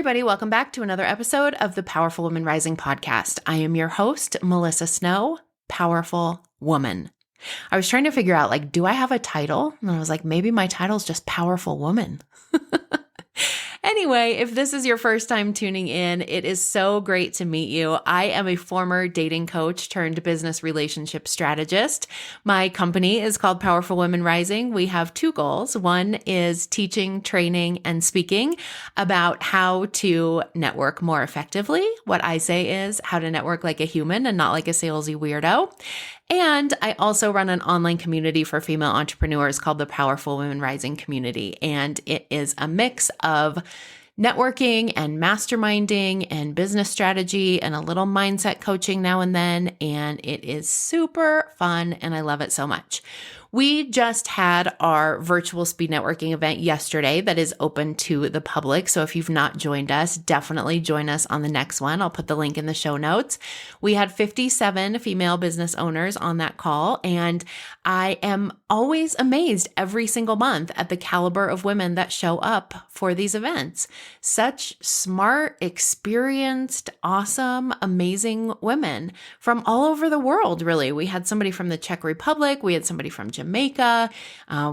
everybody. Welcome back to another episode of the Powerful Woman Rising podcast. I am your host, Melissa Snow, Powerful Woman. I was trying to figure out, do I have a title? And I was like, maybe my title is just Powerful Woman. Anyway, if this is your first time tuning in, it is so great to meet you. I am a former dating coach turned business relationship strategist. My company is called Powerful Women Rising. We have two goals. One is teaching, training, and speaking about how to network more effectively. What I say is how to network like a human and not like a salesy weirdo. And I also run an online community for female entrepreneurs called the Powerful Women Rising Community. And it is a mix of networking and masterminding and business strategy and a little mindset coaching now and then. And it is super fun and I love it so much. We just had our virtual speed networking event yesterday that is open to the public. So if you've not joined us, definitely join us on the next one. I'll put the link in the show notes. We had 57 female business owners on that call, and I am always amazed every single month at the caliber of women that show up for these events. Such smart, experienced, awesome, amazing women from all over the world, really. We had somebody from the Czech Republic. We had somebody from Jamaica.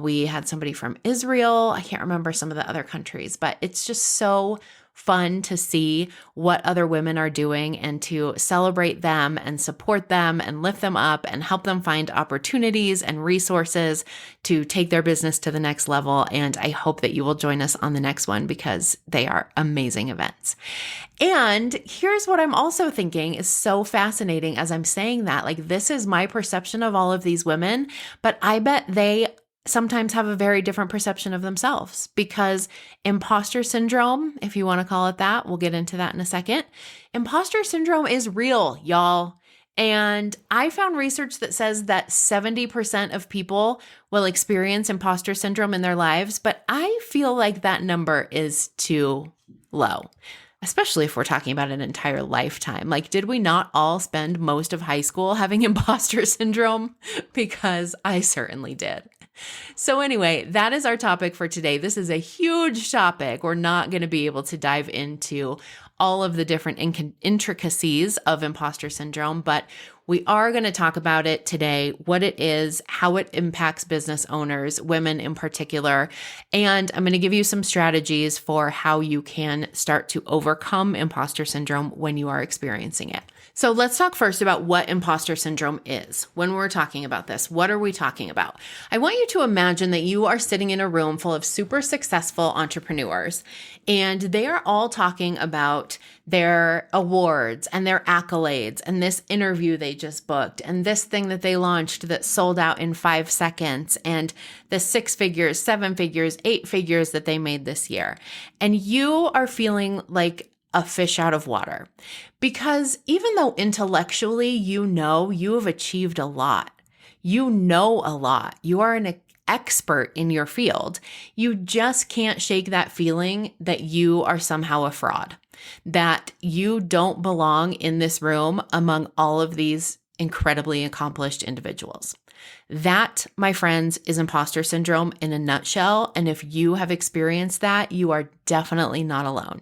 We had somebody from Israel. I can't remember some of the other countries, but it's just so fun to see what other women are doing and to celebrate them and support them and lift them up and help them find opportunities and resources to take their business to the next level. And I hope that you will join us on the next one because they are amazing events. And here's what I'm also thinking is so fascinating as I'm saying that, this is my perception of all of these women, but I bet they sometimes have a very different perception of themselves because imposter syndrome, if you want to call it that, we'll get into that in a second. Imposter syndrome is real, y'all. And I found research that says that 70% of people will experience imposter syndrome in their lives, but I feel like that number is too low. Especially if we're talking about an entire lifetime. Did we not all spend most of high school having imposter syndrome? Because I certainly did. So anyway, that is our topic for today. This is a huge topic. We're not going to be able to dive into all of the different intricacies of imposter syndrome, but we are going to talk about it today, what it is, how it impacts business owners, women in particular, and I'm going to give you some strategies for how you can start to overcome imposter syndrome when you are experiencing it. So let's talk first about what imposter syndrome is. When we're talking about this, what are we talking about? I want you to imagine that you are sitting in a room full of super successful entrepreneurs, and they are all talking about their awards and their accolades and this interview they just booked and this thing that they launched that sold out in 5 seconds and the 6 figures, 7 figures, 8 figures that they made this year. And you are feeling like a fish out of water because even though intellectually you have achieved a lot, you know a lot, you are an expert in your field, you just can't shake that feeling that you are somehow a fraud, that you don't belong in this room among all of these incredibly accomplished individuals. That, my friends, is imposter syndrome in a nutshell. And if you have experienced that, you are definitely not alone.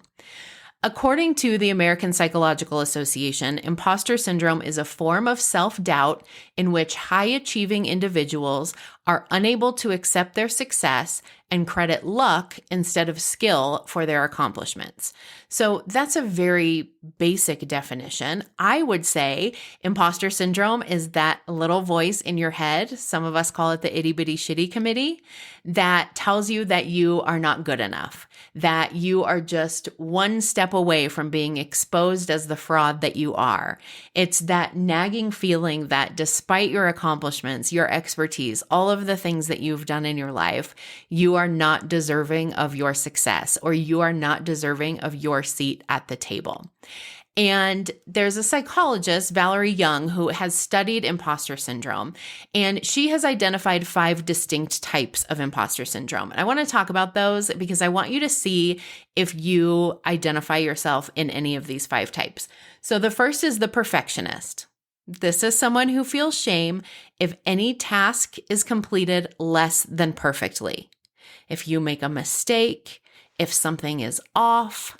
According to the American Psychological Association, imposter syndrome is a form of self-doubt in which high-achieving individuals are unable to accept their success and credit luck instead of skill for their accomplishments. So that's a very basic definition. I would say imposter syndrome is that little voice in your head, some of us call it the itty bitty shitty committee, that tells you that you are not good enough, that you are just one step away from being exposed as the fraud that you are. It's that nagging feeling that despite your accomplishments, your expertise, all of the things that you've done in your life, you are not deserving of your success or you are not deserving of your seat at the table. And there's a psychologist, Valerie Young, who has studied imposter syndrome, and she has identified 5 distinct types of imposter syndrome. And I want to talk about those because I want you to see if you identify yourself in any of these 5 types. So the first is the perfectionist. This is someone who feels shame if any task is completed less than perfectly. If you make a mistake, if something is off,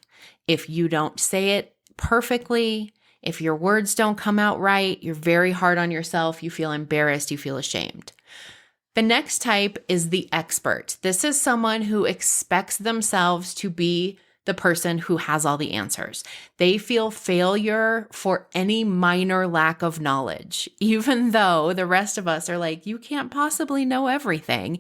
If you don't say it perfectly, if your words don't come out right, you're very hard on yourself, you feel embarrassed, you feel ashamed. The next type is the expert. This is someone who expects themselves to be the person who has all the answers. They feel failure for any minor lack of knowledge, even though the rest of us are like, you can't possibly know everything.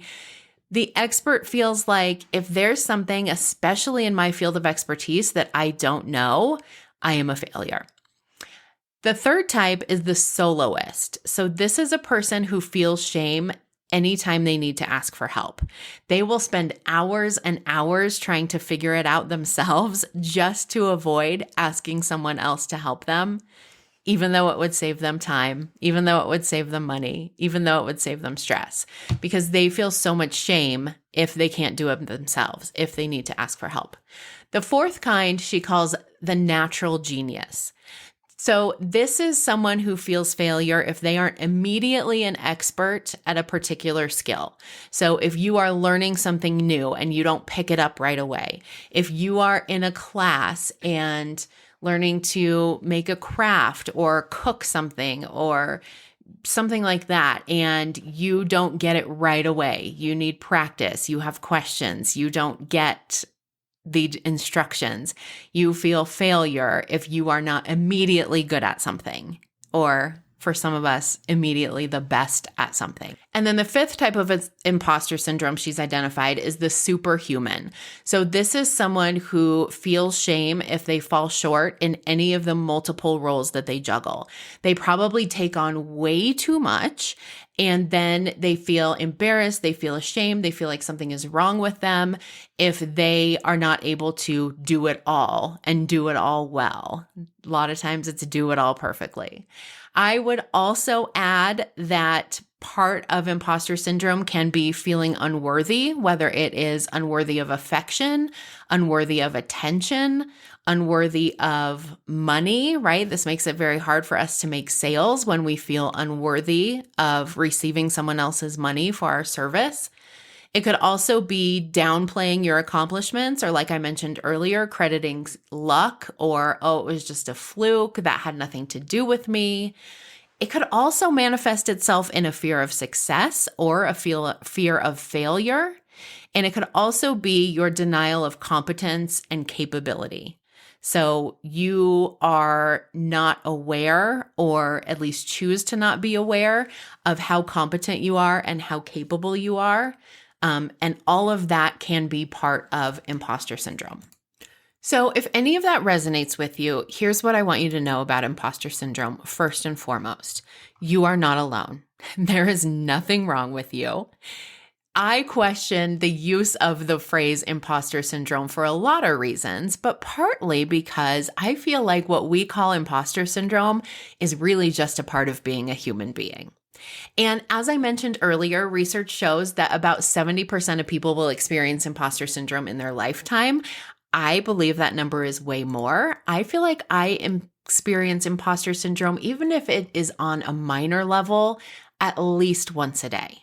The expert feels like if there's something, especially in my field of expertise, that I don't know, I am a failure. The third type is the soloist. So this is a person who feels shame anytime they need to ask for help. They will spend hours and hours trying to figure it out themselves just to avoid asking someone else to help them, even though it would save them time, even though it would save them money, even though it would save them stress, because they feel so much shame if they can't do it themselves, if they need to ask for help. The fourth kind she calls the natural genius. So this is someone who feels failure if they aren't immediately an expert at a particular skill. So if you are learning something new and you don't pick it up right away, if you are in a class and learning to make a craft or cook something or something like that, and you don't get it right away, you need practice, you have questions, you don't get the instructions, you feel failure if you are not immediately good at something, or for some of us, immediately the best at something. And then the fifth type of imposter syndrome she's identified is the superhuman. So this is someone who feels shame if they fall short in any of the multiple roles that they juggle. They probably take on way too much, and then they feel embarrassed, they feel ashamed, they feel like something is wrong with them if they are not able to do it all and do it all well. A lot of times it's do it all perfectly. I would also add that part of imposter syndrome can be feeling unworthy, whether it is unworthy of affection, unworthy of attention, unworthy of money, right? This makes it very hard for us to make sales when we feel unworthy of receiving someone else's money for our service. It could also be downplaying your accomplishments, or like I mentioned earlier, crediting luck, or, oh, it was just a fluke, that had nothing to do with me. It could also manifest itself in a fear of success or a fear of failure. And it could also be your denial of competence and capability. So you are not aware, or at least choose to not be aware of how competent you are and how capable you are. And all of that can be part of imposter syndrome. So if any of that resonates with you, here's what I want you to know about imposter syndrome. First and foremost, you are not alone. There is nothing wrong with you. I question the use of the phrase imposter syndrome for a lot of reasons, but partly because I feel like what we call imposter syndrome is really just a part of being a human being. And as I mentioned earlier, research shows that about 70% of people will experience imposter syndrome in their lifetime. I believe that number is way more. I feel like I experience imposter syndrome, even if it is on a minor level, at least once a day.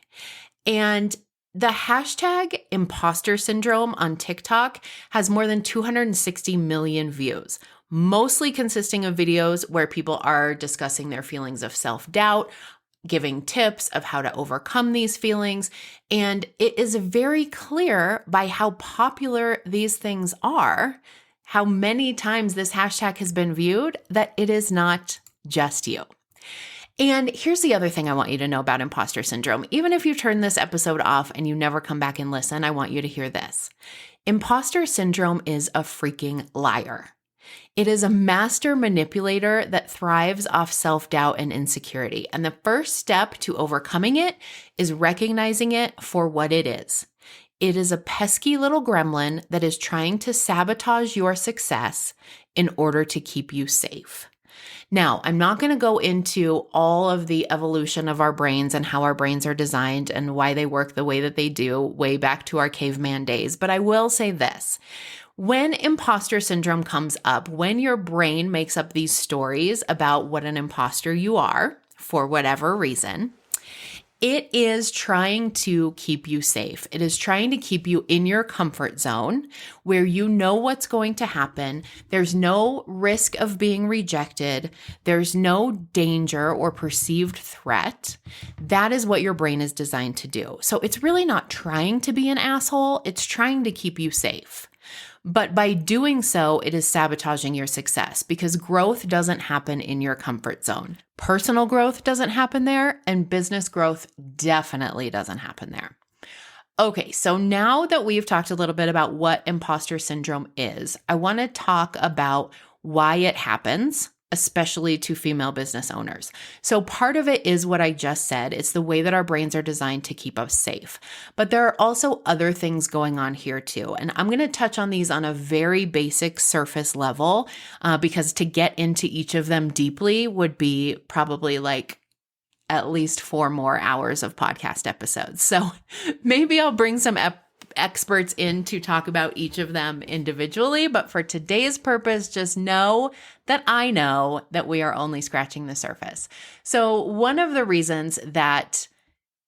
And the hashtag imposter syndrome on TikTok has more than 260 million views, mostly consisting of videos where people are discussing their feelings of self-doubt, giving tips of how to overcome these feelings. And it is very clear by how popular these things are, how many times this hashtag has been viewed, that it is not just you. And here's the other thing I want you to know about imposter syndrome. Even if you turn this episode off and you never come back and listen, I want you to hear this. Imposter syndrome is a freaking liar. It is a master manipulator that thrives off self-doubt and insecurity. And the first step to overcoming it is recognizing it for what it is. It is a pesky little gremlin that is trying to sabotage your success in order to keep you safe. Now, I'm not going to go into all of the evolution of our brains and how our brains are designed and why they work the way that they do way back to our caveman days, but I will say this. When imposter syndrome comes up, when your brain makes up these stories about what an imposter you are, for whatever reason, It is trying to keep you safe. It is trying to keep you in your comfort zone where you know what's going to happen. There's no risk of being rejected. There's no danger or perceived threat. That is what your brain is designed to do. So it's really not trying to be an asshole. It's trying to keep you safe. But by doing so, it is sabotaging your success because growth doesn't happen in your comfort zone. Personal growth doesn't happen there, and business growth definitely doesn't happen there. Okay, so now that we've talked a little bit about what imposter syndrome is, I want to talk about why it happens, especially to female business owners. So part of it is what I just said. It's the way that our brains are designed to keep us safe. But there are also other things going on here too. And I'm going to touch on these on a very basic surface level because to get into each of them deeply would be probably like at least 4 more hours of podcast episodes. So maybe I'll bring some experts in to talk about each of them individually, but for today's purpose, just know that I know that we are only scratching the surface. So one of the reasons that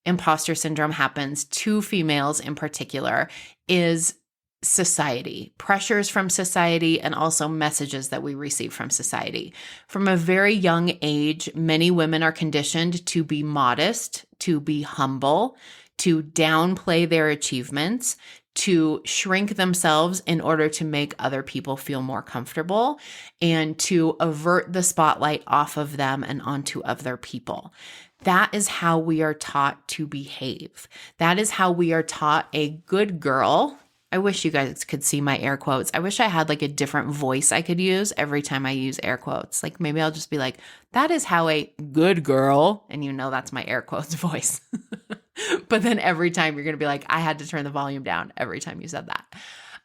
imposter syndrome happens to females in particular is society, pressures from society, and also messages that we receive from society. From a very young age, many women are conditioned to be modest, to be humble, to downplay their achievements, to shrink themselves in order to make other people feel more comfortable, and to avert the spotlight off of them and onto other people. That is how we are taught to behave. That is how we are taught a good girl. I wish you guys could see my air quotes. I wish I had like a different voice I could use every time I use air quotes. Like maybe I'll just be like, that is how a good girl, and you know that's my air quotes voice. But then every time you're going to be like, I had to turn the volume down every time you said that.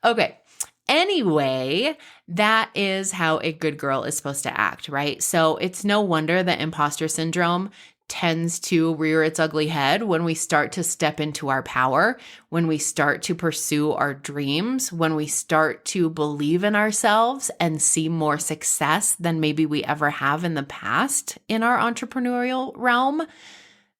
Okay. Anyway, that is how a good girl is supposed to act, right? So it's no wonder that imposter syndrome tends to rear its ugly head when we start to step into our power, when we start to pursue our dreams, when we start to believe in ourselves and see more success than maybe we ever have in the past in our entrepreneurial realm.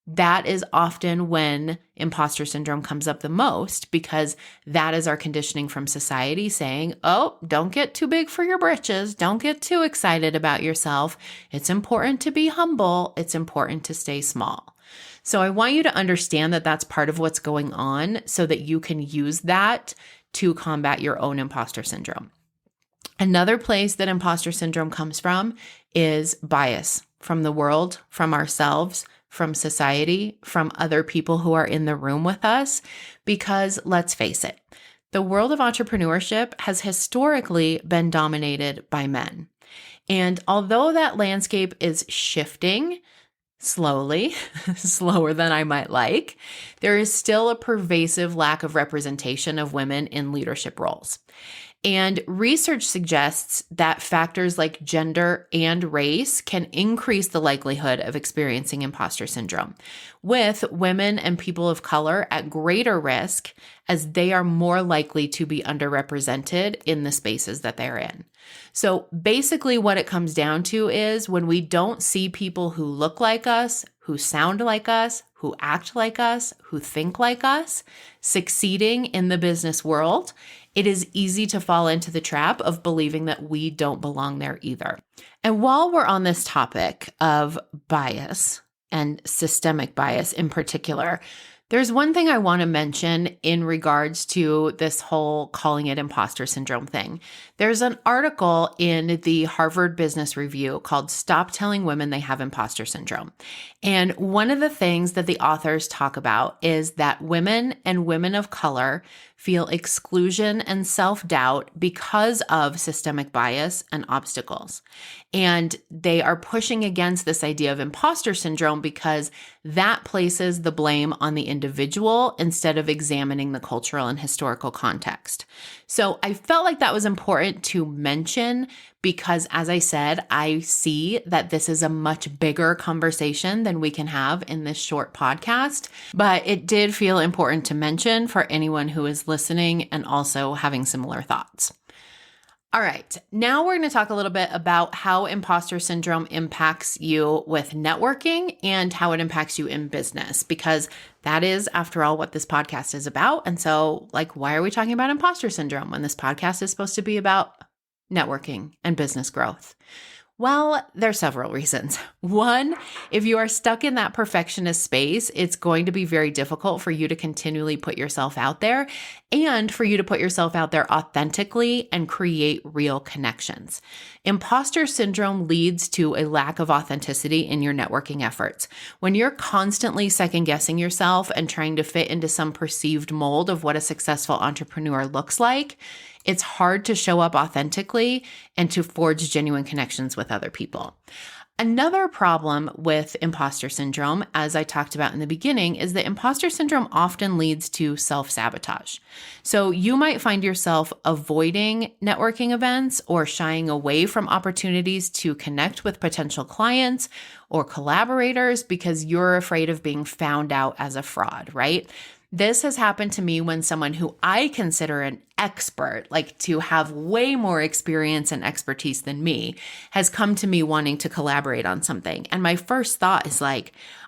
That is often when imposter syndrome comes up the most because that is our conditioning from society saying, oh, don't get too big for your britches. Don't get too excited about yourself. It's important to be humble. It's important to stay small. So I want you to understand that that's part of what's going on so that you can use that to combat your own imposter syndrome. Another place that imposter syndrome comes from is bias from the world, from ourselves, from society, from other people who are in the room with us, because let's face it, the world of entrepreneurship has historically been dominated by men. And although that landscape is shifting slowly, slower than I might like, there is still a pervasive lack of representation of women in leadership roles. And research suggests that factors like gender and race can increase the likelihood of experiencing imposter syndrome, with women and people of color at greater risk as they are more likely to be underrepresented in the spaces that they're in. So basically what it comes down to is when we don't see people who look like us, who sound like us, who act like us, who think like us, succeeding in the business world, it is easy to fall into the trap of believing that we don't belong there either. And while we're on this topic of bias and systemic bias in particular, there's one thing I want to mention in regards to this whole calling it imposter syndrome thing. There's an article in the Harvard Business Review called Stop Telling Women They Have Imposter Syndrome. And one of the things that the authors talk about is that women and women of color feel exclusion and self-doubt because of systemic bias and obstacles. And they are pushing against this idea of imposter syndrome because that places the blame on the individual instead of examining the cultural and historical context. So I felt like that was important to mention because, as I said, I see that this is a much bigger conversation than we can have in this short podcast, but it did feel important to mention for anyone who is listening and also having similar thoughts. All right, now we're going to talk a little bit about how imposter syndrome impacts you with networking and how it impacts you in business, because that is, after all, what this podcast is about. And so, why are we talking about imposter syndrome when this podcast is supposed to be about networking and business growth? Well, there's several reasons. One, if you are stuck in that perfectionist space, it's going to be very difficult for you to continually put yourself out there and for you to put yourself out there authentically and create real connections. Imposter syndrome leads to a lack of authenticity in your networking efforts. When you're constantly second guessing yourself and trying to fit into some perceived mold of what a successful entrepreneur looks like, it's hard to show up authentically and to forge genuine connections with other people. Another problem with imposter syndrome, as I talked about in the beginning, is that imposter syndrome often leads to self-sabotage. So you might find yourself avoiding networking events or shying away from opportunities to connect with potential clients or collaborators because you're afraid of being found out as a fraud, right? This has happened to me when someone who I consider an expert, to have way more experience and expertise than me, has come to me wanting to collaborate on something. And my first thought is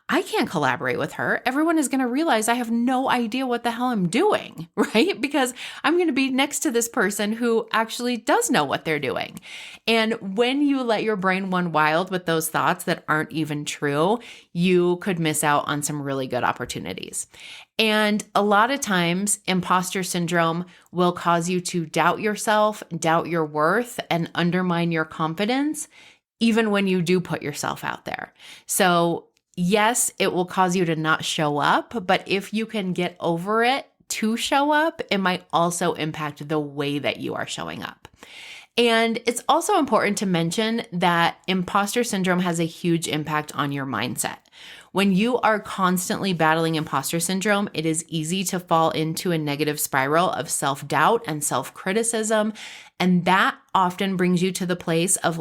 I can't collaborate with her. Everyone is going to realize I have no idea what the hell I'm doing, right? Because I'm going to be next to this person who actually does know what they're doing. And when you let your brain run wild with those thoughts that aren't even true, you could miss out on some really good opportunities. And a lot of times, imposter syndrome will cause you to doubt yourself, doubt your worth, and undermine your confidence, even when you do put yourself out there. So yes, it will cause you to not show up, but if you can get over it to show up, it might also impact the way that you are showing up. And it's also important to mention that imposter syndrome has a huge impact on your mindset. When you are constantly battling imposter syndrome, it is easy to fall into a negative spiral of self-doubt and self-criticism. And that often brings you to the place of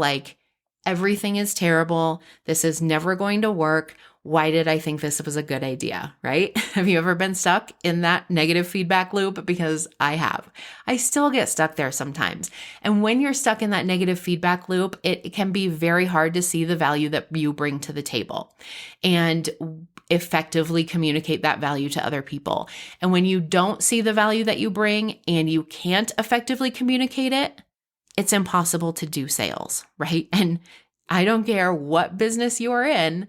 everything is terrible. This is never going to work. Why did I think this was a good idea, right? Have you ever been stuck in that negative feedback loop? Because I have. I still get stuck there sometimes. And when you're stuck in that negative feedback loop, it can be very hard to see the value that you bring to the table and effectively communicate that value to other people. And when you don't see the value that you bring and you can't effectively communicate it, it's impossible to do sales, right? And I don't care what business you are in,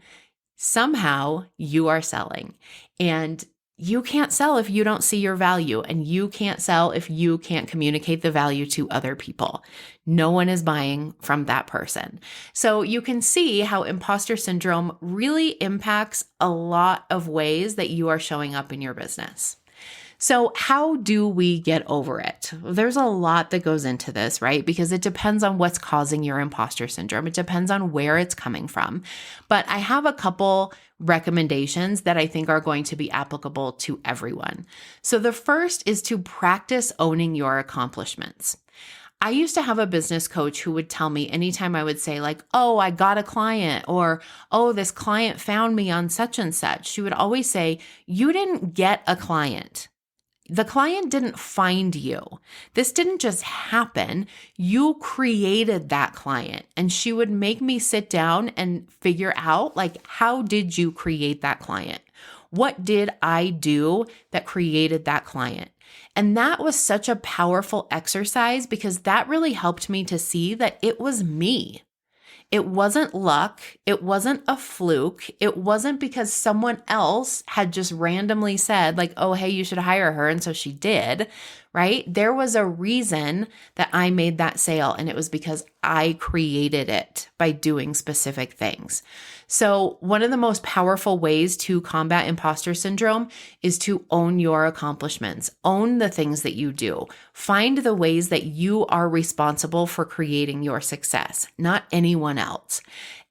somehow you are selling. And you can't sell if you don't see your value, and you can't sell if you can't communicate the value to other people. No one is buying from that person. So you can see how imposter syndrome really impacts a lot of ways that you are showing up in your business. So how do we get over it? There's a lot that goes into this, right? Because it depends on what's causing your imposter syndrome. It depends on where it's coming from. But I have a couple recommendations that I think are going to be applicable to everyone. So the first is to practice owning your accomplishments. I used to have a business coach who would tell me anytime I would say oh, I got a client, or, oh, this client found me on such and such. She would always say, you didn't get a client. The client didn't find you. This didn't just happen. You created that client. And she would make me sit down and figure out, how did you create that client? What did I do that created that client? And that was such a powerful exercise because that really helped me to see that it was me. It wasn't luck. It wasn't a fluke. It wasn't because someone else had just randomly said oh, hey, you should hire her. And so she did, right? There was a reason that I made that sale. And it was because I created it by doing specific things. So one of the most powerful ways to combat imposter syndrome is to own your accomplishments, own the things that you do, find the ways that you are responsible for creating your success, not anyone else.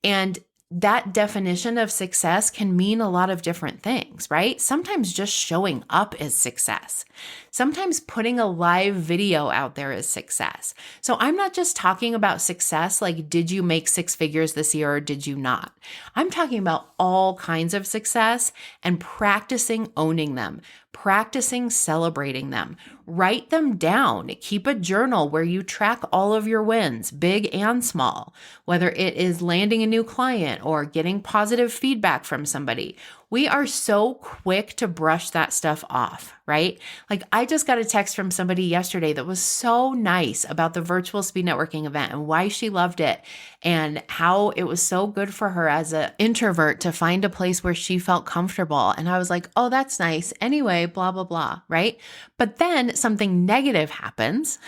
And that definition of success can mean a lot of different things, right? Sometimes just showing up is success. Sometimes putting a live video out there is success. So I'm not just talking about success did you make 6 figures this year or did you not? I'm talking about all kinds of success and practicing owning them, practicing celebrating them. Write them down. Keep a journal where you track all of your wins, big and small, whether it is landing a new client or getting positive feedback from somebody. We are so quick to brush that stuff off, right? Like I just got a text from somebody yesterday that was so nice about the virtual speed networking event and why she loved it and how it was so good for her as an introvert to find a place where she felt comfortable. And I was like, oh, that's nice. Anyway, blah, blah, blah, right? But then something negative happens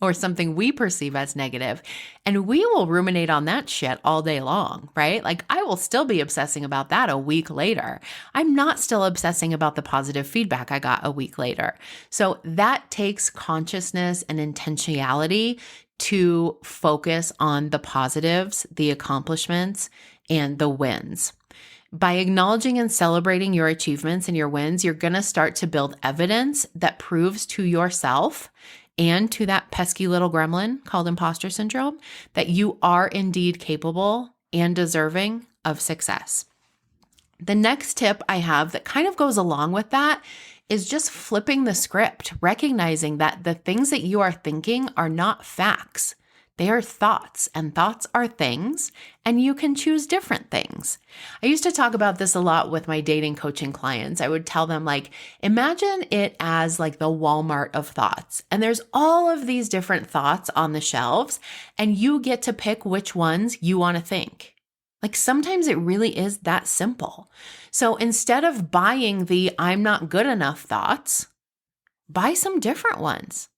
or something we perceive as negative, and we will ruminate on that shit all day long, right? Like I will still be obsessing about that a week later. I'm not still obsessing about the positive feedback I got a week later. So that takes consciousness and intentionality to focus on the positives, the accomplishments, and the wins. By acknowledging and celebrating your achievements and your wins, you're going to start to build evidence that proves to yourself and to that pesky little gremlin called imposter syndrome that you are indeed capable and deserving of success. The next tip I have that kind of goes along with that is just flipping the script, recognizing that the things that you are thinking are not facts. They are thoughts, and thoughts are things, and you can choose different things. I used to talk about this a lot with my dating coaching clients. I would tell them, like, imagine it as like the Walmart of thoughts, and there's all of these different thoughts on the shelves, and you get to pick which ones you want to think. Like sometimes it really is that simple. So instead of buying the I'm not good enough thoughts, buy some different ones.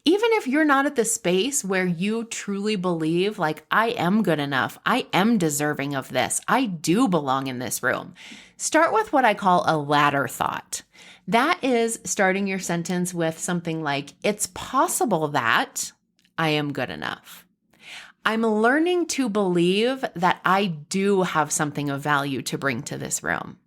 Even if you're not at the space where you truly believe, like, I am good enough, I am deserving of this, I do belong in this room, start with what I call a ladder thought. That is starting your sentence with something like, it's possible that I am good enough. I'm learning to believe that I do have something of value to bring to this room.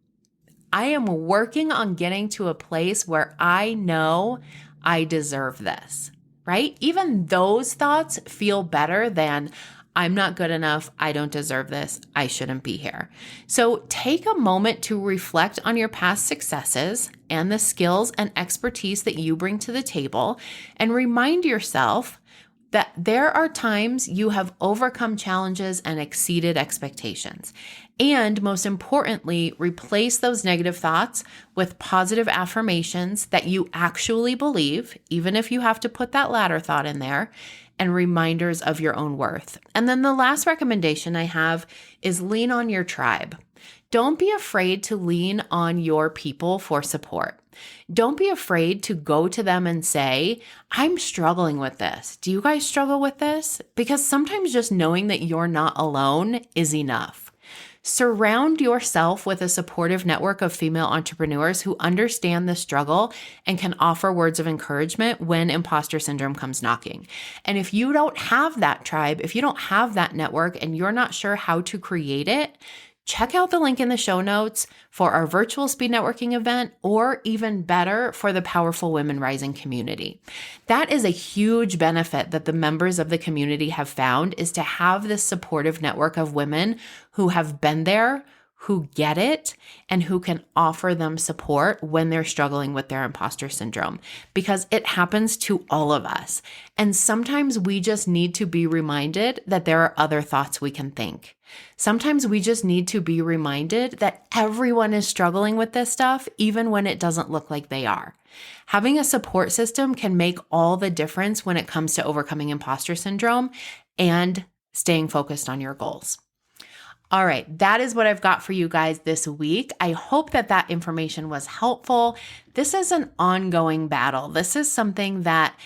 I am working on getting to a place where I know I deserve this, right? Even those thoughts feel better than I'm not good enough, I don't deserve this, I shouldn't be here. So take a moment to reflect on your past successes and the skills and expertise that you bring to the table and remind yourself that there are times you have overcome challenges and exceeded expectations. And most importantly, replace those negative thoughts with positive affirmations that you actually believe, even if you have to put that latter thought in there, and reminders of your own worth. And then the last recommendation I have is lean on your tribe. Don't be afraid to lean on your people for support. Don't be afraid to go to them and say, I'm struggling with this. Do you guys struggle with this? Because sometimes just knowing that you're not alone is enough. Surround yourself with a supportive network of female entrepreneurs who understand the struggle and can offer words of encouragement when imposter syndrome comes knocking. And if you don't have that tribe, if you don't have that network and you're not sure how to create it, check out the link in the show notes for our virtual speed networking event, or even better, for the Powerful Women Rising community. That is a huge benefit that the members of the community have found, is to have this supportive network of women who have been there, who get it, and who can offer them support when they're struggling with their imposter syndrome, because it happens to all of us. And sometimes we just need to be reminded that there are other thoughts we can think. Sometimes we just need to be reminded that everyone is struggling with this stuff, even when it doesn't look like they are. Having a support system can make all the difference when it comes to overcoming imposter syndrome and staying focused on your goals. All right, that is what I've got for you guys this week. I hope that that information was helpful. This is an ongoing battle. This is something that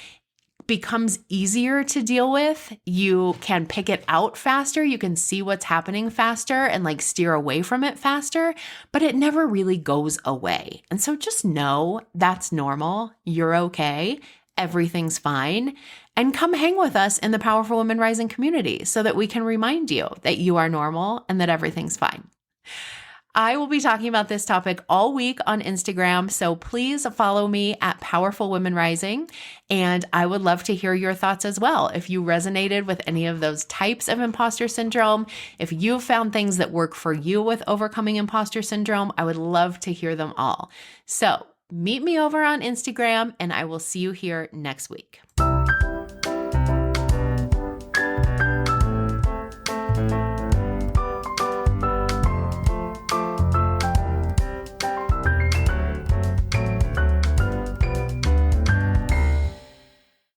becomes easier to deal with. You can pick it out faster. You can see what's happening faster and like steer away from it faster, but it never really goes away. And so just know that's normal. You're okay. Everything's fine. And come hang with us in the Powerful Women Rising community so that we can remind you that you are normal and that everything's fine. I will be talking about this topic all week on Instagram, so please follow me at Powerful Women Rising, and I would love to hear your thoughts as well. If you resonated with any of those types of imposter syndrome, if you found things that work for you with overcoming imposter syndrome, I would love to hear them all. So meet me over on Instagram, and I will see you here next week.